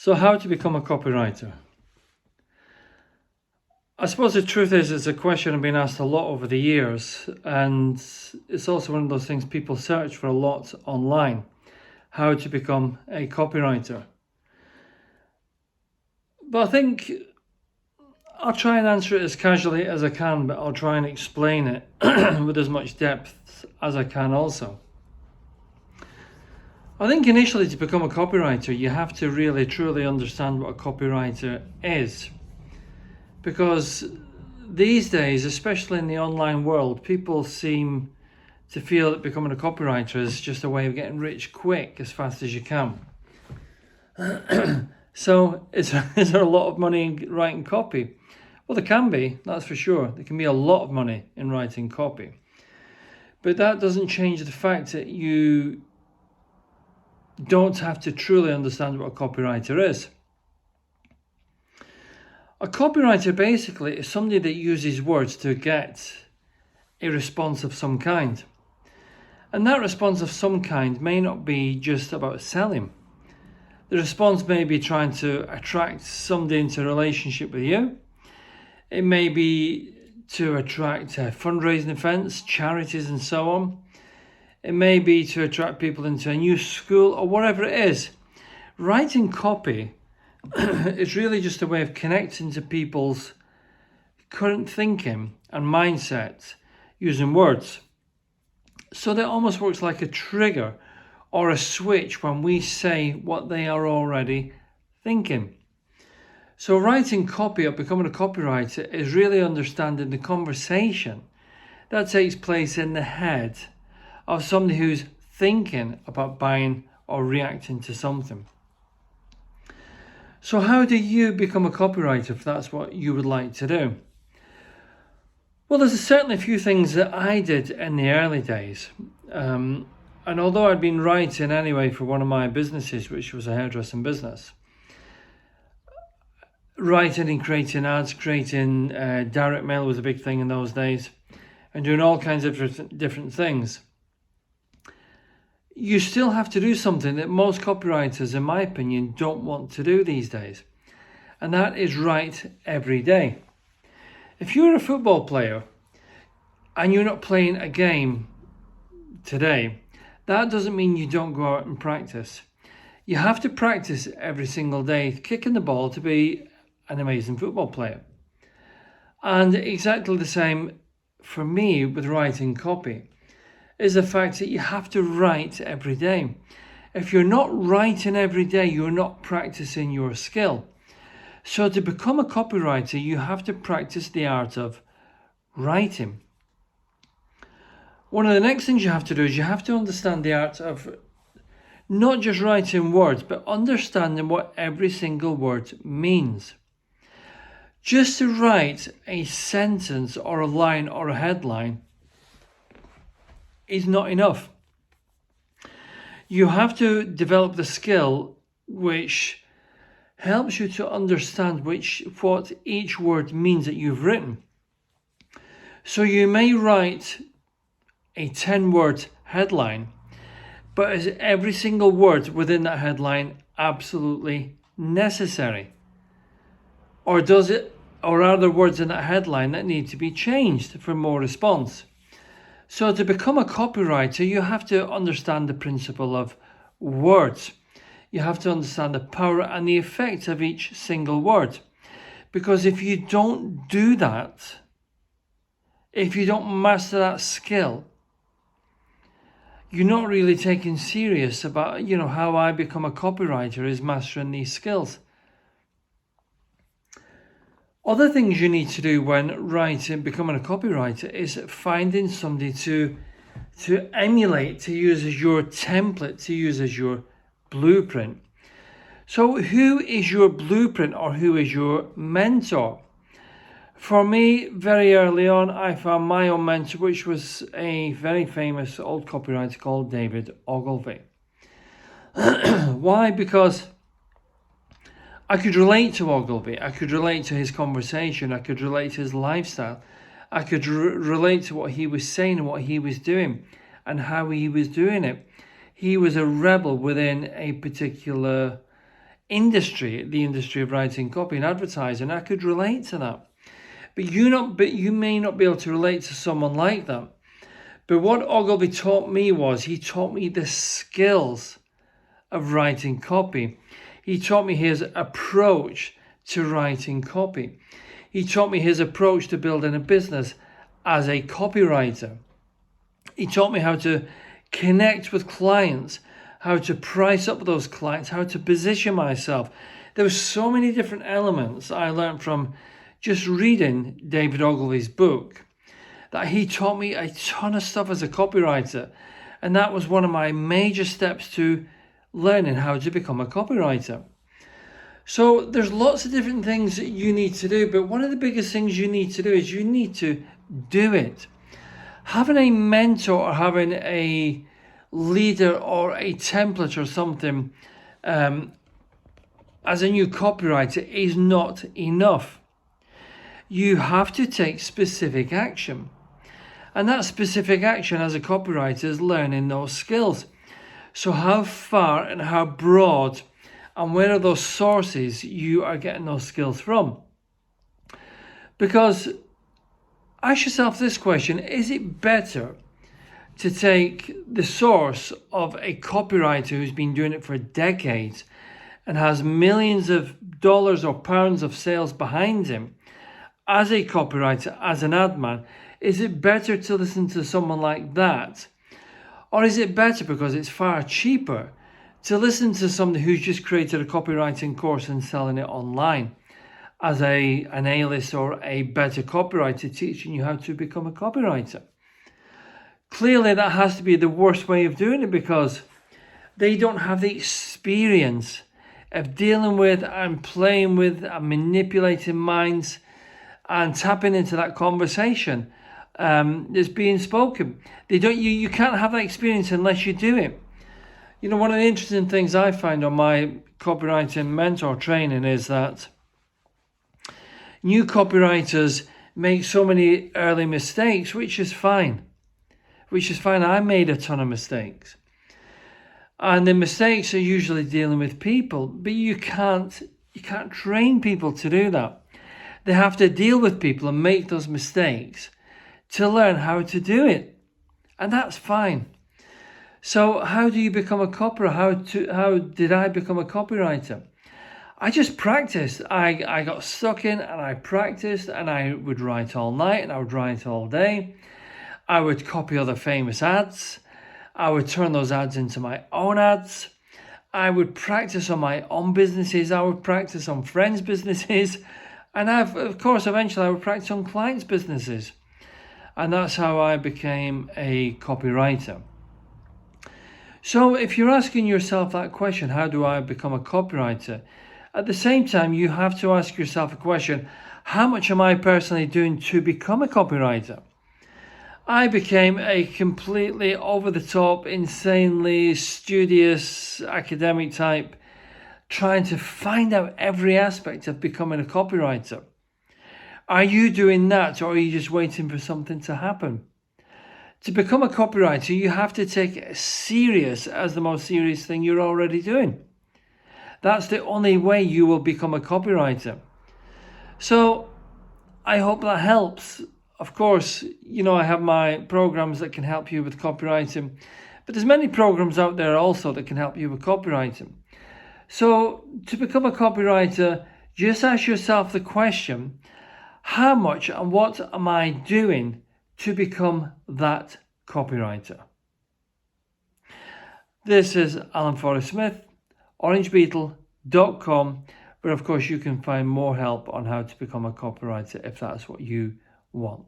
So how to become a copywriter? I suppose the truth is it's a question I've been asked a lot over the years, and it's also one of those things people search for a lot online. How to become a copywriter. But I think I'll try and answer it as casually as I can, but I'll try and explain it with as much depth as I can also. I think initially to become a copywriter, you have to really truly understand what a copywriter is. Because these days, especially in the online world, people seem to feel that becoming a copywriter is just a way of getting rich quick, as fast as you can. So is there a lot of money in writing copy? Well, there can be, that's for sure. There can be a lot of money in writing copy. But that doesn't change the fact that you don't have to truly understand what a copywriter is. A copywriter basically is somebody that uses words to get a response of some kind. And that response of some kind may not be just about selling. The response may be trying to attract somebody into a relationship with you. It may be to attract fundraising events, charities and so on. It may be to attract people into a new school or whatever it is. Writing copy is really just a way of connecting to people's current thinking and mindset using words. So that almost works like a trigger or a switch when we say what they are already thinking. So writing copy or becoming a copywriter is really understanding the conversation that takes place in the head of somebody who's thinking about buying or reacting to something. So how do you become a copywriter if that's what you would like to do? Well, there's certainly a few things that I did in the early days. And although I'd been writing anyway for one of my businesses, which was a hairdressing business, writing and creating ads, creating direct mail was a big thing in those days, and doing all kinds of different things. You still have to do something that most copywriters, in my opinion, don't want to do these days. And that is write every day. If you're a football player and you're not playing a game today, that doesn't mean you don't go out and practice. You have to practice every single day, kicking the ball to be an amazing football player. And exactly the same for me with writing copy is the fact that you have to write every day. If you're not writing every day, you're not practicing your skill. So to become a copywriter, you have to practice the art of writing. One of the next things you have to do is you have to understand the art of not just writing words, but understanding what every single word means. Just to write a sentence or a line or a headline is not enough. You have to develop the skill which helps you to understand what each word means that you've written. So you may write a 10-word headline, but is every single word within that headline absolutely necessary? Or are there words in that headline that need to be changed for more response? So to become a copywriter, you have to understand the principle of words. You have to understand the power and the effect of each single word. Because if you don't do that, if you don't master that skill, you're not really taken serious about, how I become a copywriter is mastering these skills. Other things you need to do when becoming a copywriter is finding somebody to emulate, to use as your template, to use as your blueprint. So who is your blueprint or who is your mentor? For me, very early on, I found my own mentor, which was a very famous old copywriter called David Ogilvy. Why? Because I could relate to Ogilvy. I could relate to his conversation. I could relate to his lifestyle. I could relate to what he was saying and what he was doing and how he was doing it. He was a rebel within a particular industry, the industry of writing copy and advertising. I could relate to that. But you may not be able to relate to someone like that. But what Ogilvy taught me was, he taught me the skills of writing copy. He taught me his approach to writing copy. He taught me his approach to building a business as a copywriter. He taught me how to connect with clients, how to price up those clients, how to position myself. There were so many different elements I learned from just reading David Ogilvy's book, that he taught me a ton of stuff as a copywriter. And that was one of my major steps to learning how to become a copywriter. So there's lots of different things that you need to do, but one of the biggest things you need to do is you need to do it. Having a mentor or having a leader or a template or something as a new copywriter is not enough. You have to take specific action. And that specific action as a copywriter is learning those skills. So how far and how broad and where are those sources you are getting those skills from? Because ask yourself this question: is it better to take the source of a copywriter who's been doing it for decades and has millions of dollars or pounds of sales behind him as a copywriter, as an ad man? Is it better to listen to someone like that? Or is it better, because it's far cheaper, to listen to somebody who's just created a copywriting course and selling it online as an A-list or a better copywriter teaching you how to become a copywriter? Clearly that has to be the worst way of doing it, because they don't have the experience of dealing with and playing with and manipulating minds and tapping into that conversation that's being spoken. You can't have that experience unless you do it. You know, one of the interesting things I find on my copywriting mentor training is that new copywriters make so many early mistakes, which is fine. I made a ton of mistakes. And the mistakes are usually dealing with people, but you can't train people to do that. They have to deal with people and make those mistakes to learn how to do it. And that's fine. So how do you become a copywriter? How did I become a copywriter? I just practiced. I got stuck in and I practiced, and I would write all night and I would write all day. I would copy other famous ads. I would turn those ads into my own ads. I would practice on my own businesses. I would practice on friends' businesses. And eventually I would practice on clients' businesses. And that's how I became a copywriter. So if you're asking yourself that question, how do I become a copywriter? At the same time, you have to ask yourself a question: how much am I personally doing to become a copywriter? I became a completely over-the-top, insanely studious academic type, trying to find out every aspect of becoming a copywriter. Are you doing that, or are you just waiting for something to happen? To become a copywriter, you have to take it serious as the most serious thing you're already doing. That's the only way you will become a copywriter. So I hope that helps. Of course, you know, I have my programs that can help you with copywriting, but there's many programs out there also that can help you with copywriting. So to become a copywriter, just ask yourself the question: how much and what am I doing to become that copywriter? This is Alan Forrest Smith, orangebeetle.com, where of course you can find more help on how to become a copywriter if that's what you want.